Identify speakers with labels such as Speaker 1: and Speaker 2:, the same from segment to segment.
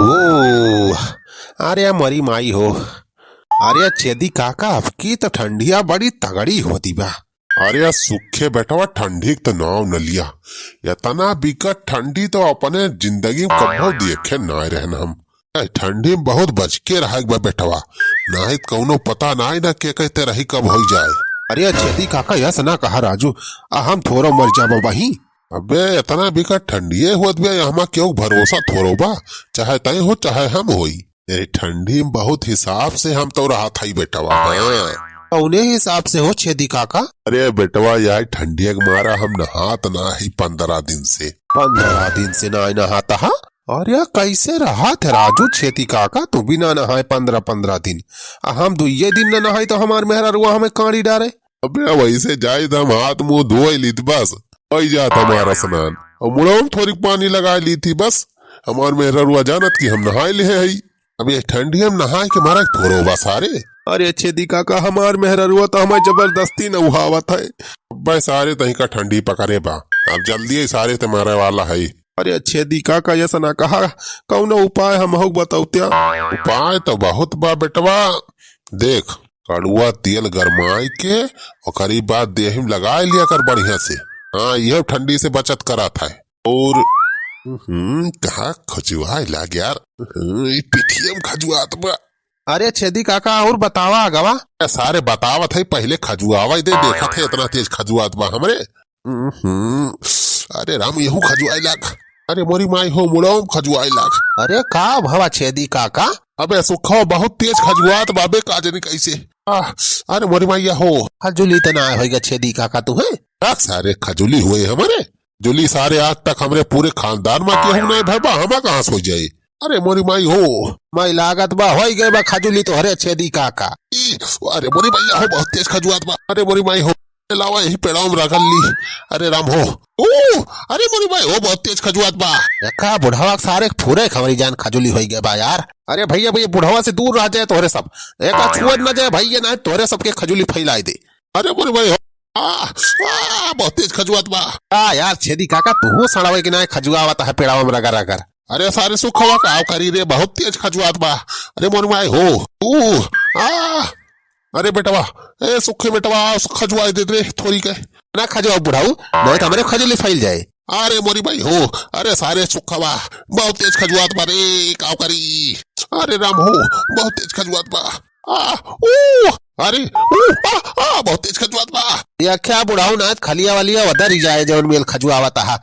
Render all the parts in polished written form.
Speaker 1: ओ, अरे मरी माई हो। अरे चेदी काका आपकी तो ठंडिया बड़ी तगड़ी होती बा।
Speaker 2: अरे सूखे बेटवा ठंडी तो नाव न लिया। इतना बिकट ठंडी तो अपने जिंदगी में कभी देखे ना रहना हम। ठंडी में बहुत बच के रह बेटवा, नहीं कौनो पता नहीं ना के कहते रही कब हो जाए।
Speaker 1: अरे चेदी काका यस ना कहा राजू, हम थोड़ा मर जाबो वही।
Speaker 2: अबे इतना बिकट ठंडिये होत बे, हमा क्यों भरोसा थोड़ो बा, चाहे तय हो चाहे हम होई। ठंडी में बहुत हिसाब से हम तो रहा था बेटवा।
Speaker 1: उन्हें हिसाब से हो छेदी काका।
Speaker 2: अरे बेटवा यार ठंडिया के मारा हम नहात ना ही 15 दिन से।
Speaker 1: 15 दिन से ना नहाता हा? और यह कैसे रहा थे राजू छेदी काका, तू भी ना नहाए 15 दिन। हम 2 दिन न नहाए तो हमार मेहरा रुआ हमें काड़ी डारे।
Speaker 2: अबे वैसे जाए हम हाथ मुंह धोए ली थी बस, वही जाता हमारा स्नान और मुड़ो में थोड़ी पानी लगा ली थी बस। हमार मेहरा रुआ जानत की हम नहाए ले है। अब ये ठंडी हम नहाए के मारा थोड़ो बा सारे।
Speaker 1: अरे छेदी काका हमार मेहरा रुआ तो हमें जबरदस्ती न उहावत है।
Speaker 2: भाई सारे तही का ठंडी पकड़े बा, अब जल्दी सारे तुम्हारे वाला है।
Speaker 1: अरे छेदी काका ऐसा ना कहा, कौन उपाय हम हो बताओ।
Speaker 2: उपाय तो बहुत बा बेटवा। देख कड़ुआ तेल गरमाई के और करीब बाद देह में लगा लिया कर बढ़िया से। हाँ यह ठंडी से बचत करा था। और कहा खजुआ लग यार, पिठियम खजुआत बा।
Speaker 1: अरे छेदी काका और बतावा गवा।
Speaker 2: सारे बतावत है, पहले खजुआवा दे देखा थे इतना तेज खजुआत बा हमरे। अरे राम यहू खजुआई लाग। अरे मोरी माई हो मुड़ो खजुआई लाग।
Speaker 1: अरे का भवा छेदी काका।
Speaker 2: अबे सुखो बहुत तेज खजुआत बाबे काजनी कैसे। अरे मोरी माई हो
Speaker 1: खजुली तो ना होगा छेदी काका तू है।
Speaker 2: सारे खजुली हुए हमारे जुली सारे आज तक हमरे पूरे खानदान में के नहीं भरबा, हमा कहाँ सो जाये। अरे मोरी माई हो
Speaker 1: माई लागत बा हो गए बा खजुली तो हरे छेदी काका।
Speaker 2: अरे मोरी माई हो बहुत तेज खजुआत बा। अरे मोरी माई हो लावा यही पेड़ाओं में रगल ली। अरे राम हो अरे मोरी माई हो बहुत तेज खजुआत बा।
Speaker 1: का बुढ़ावा सारे फूरे हमारी जान खजुली हो गए बा यार। अरे भैया भैया बुढ़ावा से दूर रह जाए तोहरे सब, एक छुअत न जाए भैया ना तोहरे सबके खजुली फैलाई दे।
Speaker 2: अरे मोरी माई हो बहुत तेज खजुआत बा।
Speaker 1: यार छेदी काका तू सड़ावे के ना खजुआवत है पेड़ावा में रगा रगर।
Speaker 2: अरे सारे सुख हवा का करी रे, बहुत तेज खजुआत बा। अरे मोरी माई हो अरे बेटवा ए सुखे बेटवा खजुआ दे दे थोड़ी के
Speaker 1: ना खजुआ बुढ़ाऊ, नहीं तो हमारे खजुली फैल जाए।
Speaker 2: अरे मोरी भाई हो अरे सारे सुखवा बहुत तेज खजुआत बा रे काव करी। अरे राम हो बहुत तेज खजुआत बा। अरे बहुत तेज खजुआत बा।
Speaker 1: या क्या बुढ़ाऊ ना खलिया वालिया वधर ही जाए जवन मेल खजुआवत हा।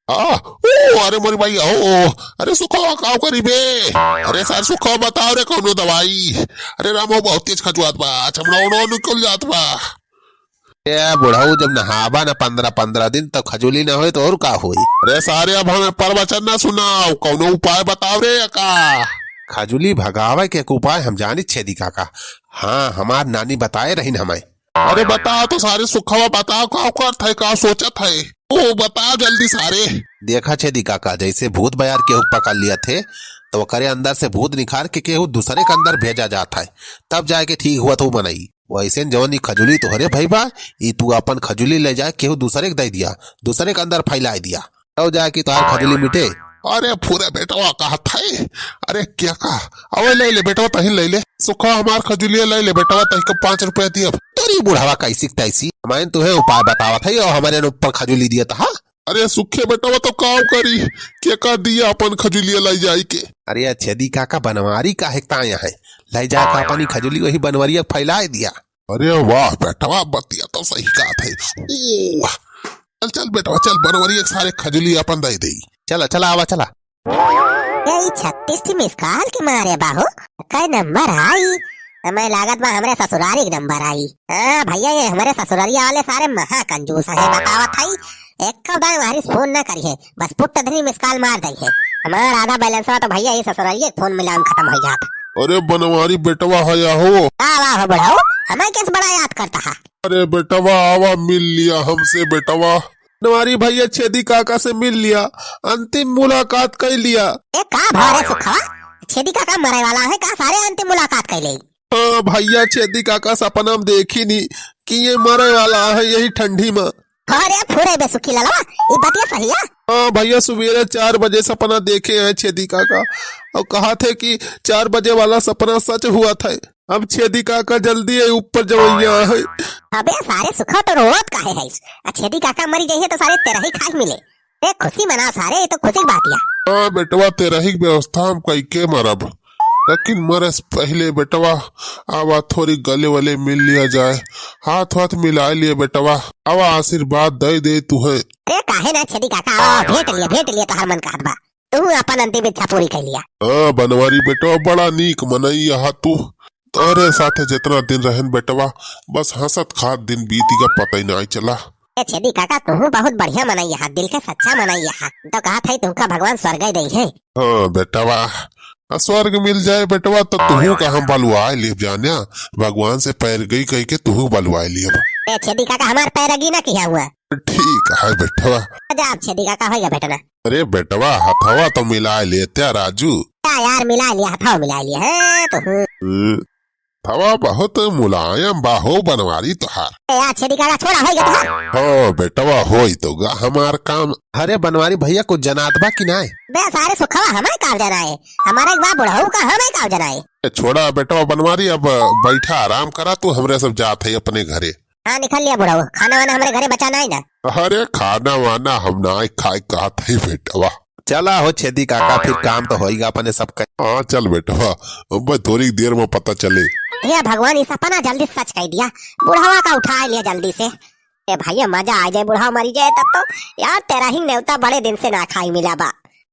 Speaker 2: अरे मोरी भाई अरे सुखो काव करी बे। अरे सर सुखो बताओ रे कौनो दवाई। अरे राम हो बहुत तेज खजुआत बा, चमड़ा निकल जात बा।
Speaker 1: बुढ़ाऊ जब नहाबा ना 15 दिन तब खजुली ना हो तो और का हुई।
Speaker 2: अरे सारे अब हमें प्रवचन ना सुनाओ, कौनो उपाय बताओ रे का।
Speaker 1: खजुली भगावे के उपाय हम जानी छेदी काका। हाँ हमार नानी बताए रही हमें।
Speaker 2: अरे बताओ तो सारे सुखवा बताओ का करत है का सोचत है, ओ बताओ जल्दी सारे।
Speaker 1: देखा छेदी काका जैसे भूत बयार केहू पकड़ लिया थे तो करे अंदर से भूत निखार के केहू दूसरे के अंदर भेजा जाता है, तब जाके ठीक हुआ तो मनई। वैसे जवन खजुली तोहरे भाई बा, ई तू अपन खजुली ले जाए केहू दूसरे के दे दिया, दूसरे के अंदर फैलाई दिया, तब जाके तुम्हार खजुली मिटे।
Speaker 2: अरे पूरे बेटवा कहा था। अरे क्या कहा अवे ले ले बेटवा तही ले ले सुखा हमार खजुली ले ले बेटवा तही को 5 रुपया दिया।
Speaker 1: तेरी बुढ़ावा कैसी तैसी हमारे तुम्हें उपाय बतावा था और हमारे ऊपर खजुली दिया था।
Speaker 2: अरे सुखे बेटवा तो काम करी क्या का दिया अपन खजुली लाई जाई के।
Speaker 1: अरे छेदी काका बनवारी का है है लाई जा का अपनी खजुली वही बनवारी फैला दिया।
Speaker 2: अरे वाह बेटवा बतिया तो सही कहा थे। चल चल बेटवा चल बनवारी सारे खजुली अपन दे दी।
Speaker 1: चला चला आवा चला।
Speaker 3: 36 मिस कॉल के मारे बाहू कई नंबर आई, हमें लागत बा हमरे ससुरारी के नंबर आई। भैया ये हमारे ससुरारिया वाले सारे महा कंजूस है, बतावत है एक हमारी फोन न करिए बस पुट धनी मिस कॉल मार दी है। हमारा आधा बैलेंस तो भैया ये ससुरारिये फोन मिलान खत्म हो जाता।
Speaker 2: अरे बनवारी बेटवा हया हो
Speaker 3: आवा बढ़ाओ हमें किस बड़ा याद करता है।
Speaker 2: अरे बेटवा आवा मिल लिया हमसे बेटवा।
Speaker 1: बनवारी भैया छेदी काका से मिल लिया, अंतिम मुलाकात कर लिया।
Speaker 3: का भारे सुखवा छेदी काका मरे वाला है का सारे अंतिम मुलाकात कर ले।
Speaker 1: हाँ भैया छेदी काका सपना में देखी नहीं कि ये मरे वाला है यही ठंडी में।
Speaker 3: अरे फुरे बेसुखी ललवा ये बतिया सही है।
Speaker 1: हाँ भैया सवेरे 4 बजे सपना देखे हैं छेदी काका और कहा थे कि 4 बजे वाला सपना सच हुआ था। अब छेदी काका जल्दी ऊपर जवैया है।
Speaker 3: अबे सारे सुखा तो रोत काहे है। छेदी काका मरी जाइए तो सारे तेरा ही खाए मिले। ए खुशी मना सारे, ये तो खुशी की बात है।
Speaker 2: हाँ बेटवा तेरा ही व्यवस्था हम कई के मरब, लेकिन मरे से पहले बेटवा आवा थोड़ी गले वाले मिल लिया जाए, हाथ हाथ मिला लिए बेटवा, आवा आशीर्वाद दे दे तुहे।
Speaker 3: अरे काहे ना छेदी काका, आओ भेंट लिया तो हर मन कहत बा। तू अपन अंतिम इच्छा पूरी कर लिया।
Speaker 2: हाँ बनवारी बेटवा बड़ा नीक मनई यहाँ तू, तोरे साथे जितना दिन रहन बेटवा बस हंसत खात दिन बीती का पता ही नहीं चला।
Speaker 3: ए छेदी काका तू बहुत बढ़िया मनाई है, दिल के सच्चा मनाई है। तो कहा था तुमका भगवान स्वर्ग दे है।
Speaker 2: हाँ बेटवा स्वर्ग मिल जाए बेटवा तो तुहू का हम बलवाए लिप जानिया, भगवान से पैर गई कह के तुहू बलवाए लिप।
Speaker 3: ए छेदी काका हमार पैरगी ना किया हुआ।
Speaker 2: ठीक है बेटवा।
Speaker 3: अब छेदी काका होगा बेटना।
Speaker 2: अरे बेटवा हथवा तो मिला लेते राजू।
Speaker 3: क्या यार मिला लिया, हथाओ मिला लिया है तो
Speaker 2: हवा बहुत मुलायम बाहो बनवारी तुहार।
Speaker 3: यार छेदी काका छोड़ा होगा तुहार।
Speaker 2: हो बेटवा होई तो गा हमार काम।
Speaker 1: अरे बनवारी भैया कुछ जनात बा कि नाय?
Speaker 3: बे सारे सुखवा हमें काम जना है, हमारा एक बार बुढ़ाऊ का हमें काम जना है।
Speaker 2: छोड़ा बेटवा बनवारी, अब बैठा आराम करा, तू हमरे सब जात है अपने घरे।
Speaker 3: हाँ निकल लिया बुढ़ाऊ, खाना वाना हमारे घरे बचा नहीं ना।
Speaker 2: अरे खाना वाना हम ना खाए कहा था बेटवा।
Speaker 1: चला हो छेदी काका, फिर काम तो होगा अपने सबका।
Speaker 2: हाँ चल बेटवा, अब थोड़ी देर में पता चले।
Speaker 3: ये भगवान इस सपना जल्दी सच कह दिया, बुढ़ावा का उठा लिया जल्दी से। ए भैया मजा आ जाए, बुढ़ावा मरी जाए तब तो। यार तेरा ही न्योता बड़े दिन से ना खाई मिला बा,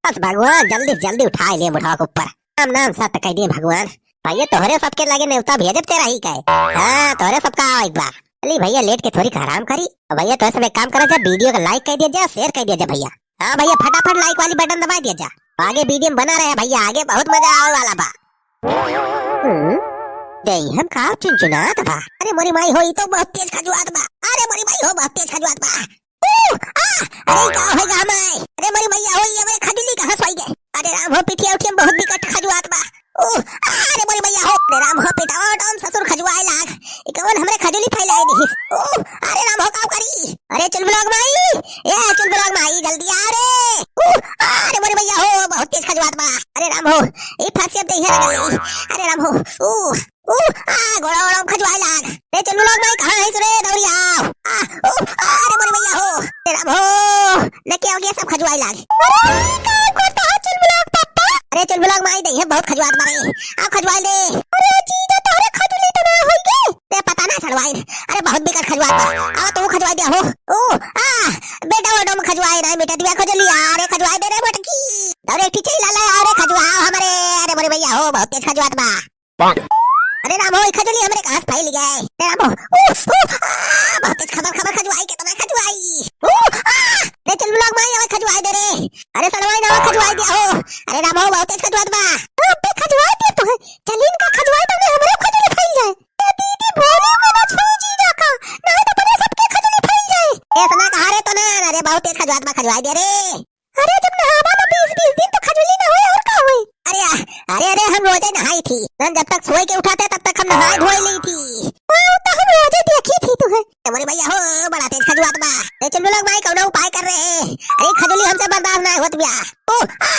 Speaker 3: बस भगवान जल्दी जल्दी उठा लिया बुढ़ावा के ऊपर। नाम नाम सत्य कह दिए भगवान। भैया तोहरे सबके लगे न्योता भेजे तेरा ही का। हाँ तोहरे सबका आओ एक बार। चली भैया लेट के थोड़ी आराम करी। भैया तो सब एक काम करा जा, वीडियो का लाइक कर दिया जा, शेयर कर दिया जा भैया। हाँ भैया फटाफट लाइक वाली बटन दबा दिया जा, आगे वीडियो बना रहे भैया, आगे बहुत मजा आने वाला बा। हम का चुनचुनात बा। अरे मोरी माई होई तो बहुत तेज खजुआत बा। अरे मोरी माई हो बहुत तेज खजुआत बा। अरे का होगा मैं? अरे मोरी मैया होई हमारे खजुली कहां सोई गए? अरे राम हो पिटिया उठिया बहुत बिकट खजुआत बा। अरे मोरी मैया हो, अरे राम हो पिटाओ टॉम ससुर खजुआए लाग। ई कौन हमरे खजुली फैलाए दी। अरे राम हो काम करी। अरे चल ब्लॉग माई, ए चल ब्लॉग माई जल्दी आ रे। अरे मोरी मैया हो बहुत तेज खजुआत बा। अरे राम हो ई फांसी अब देहिया लगी। अरे राम हो घोड़ा घोड़ा खजुआए लाग। ए चल ब्लॉग माई कहां है रे दौड़ी आओ। अरे मोरी मैया हो, अरे राम हो न क्या हो गया सब खजुआए लाग। अरे का करता है चल ब्लॉग पापा? अरे चल ब्लॉग माई देहिया बहुत खजुआत मारे, आप खजुआए दे। अरे जीजा तोरे खजुली तो ना होई के? ते पता ना छड़वाई। अरे बहुत बिकट खजुआत बा, आ तू खजुआए दे हो। बेटा वो डम खजुआए ना बेटा, दिया खजुली अरे खजुआए दे रे बटकी। अरे टीचे लाला अरे खजुआओ हमारे। अरे मोरी भैया हो बहुत तेज खजुआत बा। अरे राम हो खजुली हमरे कहां फैल गए। अरे राम हो बहुत तेज खबर खजुआई के तना खजुआई। रे चल ब्लॉग माई आवे खजुआए दे रे। अरे सलवाई ना खजुआए दे हो। अरे राम हो बहुत तेज खजुआत बा। अबे खजुआए दे तो है, चलिन का खजुआए तो हमरे खजुली फैल जाए। ए दीदी बोलो के ना छोजी जा का, नहीं तो अपने सबके खजुली फैल जाए। इतना कहा रे तो ना। अरे बहुत तेज खजुआत बा, खजुआए दे रे। अरे जब नहावा ना 20 दिन तो खजुली ना होए और का होए? अरे हम रोजे नहाई थी, जब तक सोए के उठाते तब तक हम नहाई धोई ली थी। तो हम रोजे देखी थी तुम्हें। मोरी भैया हो बड़ा तेज खजुआत बा। ए चल लोग भाई कौन उपाय कर रहे हैं? अरे खजुली हमसे बर्दाश्त ना होत बिया।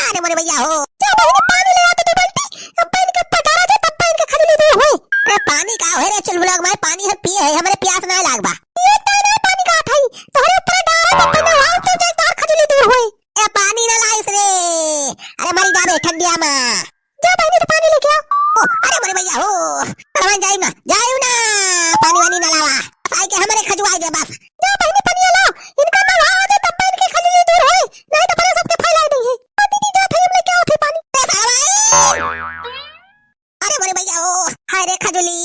Speaker 3: अरे मोरी भैया हो जा बहनी पानी ले आते बाल्टी, अब पानी का पटारा जे तब पानी का खजुली दूर होए। अरे पानी का होए रे चल लोग भाई, पानी है पिए है, हमरे प्यास ना लागबा। ये ताने पानी का थाई तोरे ऊपर डारा तब नहाओ तो जे तार खजुली दूर होए। ए पानी ना लाइस रे, अरे मरी जाबे ठंडिया में। जा बहनी तो पानी लेके आओ। अरे मोरी भैया हो अरे जाई ना पानी वानी ना लावा, साई के हमारे खजुआए दे बस। जा बहनी पानी लाओ, इनका ना लाओ दे तब पानी के खजुली दूर होए, नहीं तो परे सबके फैला देंगे। दीदी जा थे हमने क्या होते पानी अरे मोरी भैया हो हाय रे खजुली।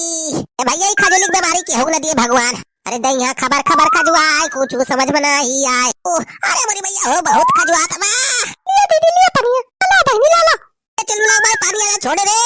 Speaker 3: ए भैया ई खजुली की बीमारी की होग दिए भगवान। अरे दैया खबर खजुआए कुछ समझ में नहीं आए। अरे मोरी भैया हो बहुत खजुआत बा। ये दीदी लिया पानी ला बहनी ला चल ला भाई पानी आना छोड़ रे।